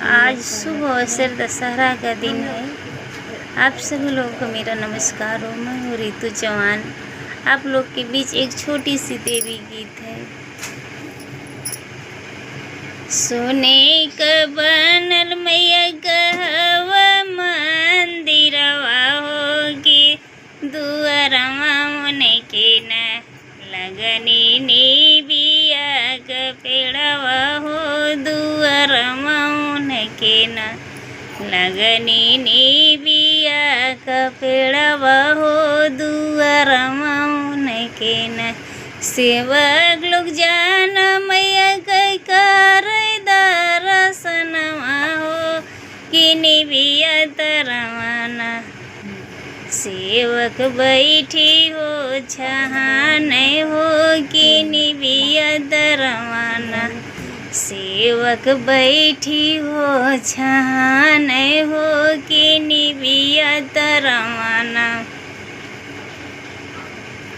आज शुभ अवसर दशहरा का दिन है। आप सभी लोगों को मेरा नमस्कार हो। मैं हूँ रितु चौहान। आप लोग के बीच एक छोटी सी देवी गीत है। सोने क बनल मैया कहवा मंदिरवा होगी, दुअरवा मुने के न लगनी निबिया क पेड़वा हो, दुअरवा मुने के न लगनी निबिया क पेड़वा हो, दुअरवा मुने के न। सेवक लोग जान मैया कई कर दर्शनवा हो, कि निबिया तरवाना सेवक बैठी हो छहान हो, कि निबिया दरवाना सेवक बैठी हो छहान हो, कि निबिया दरवाना।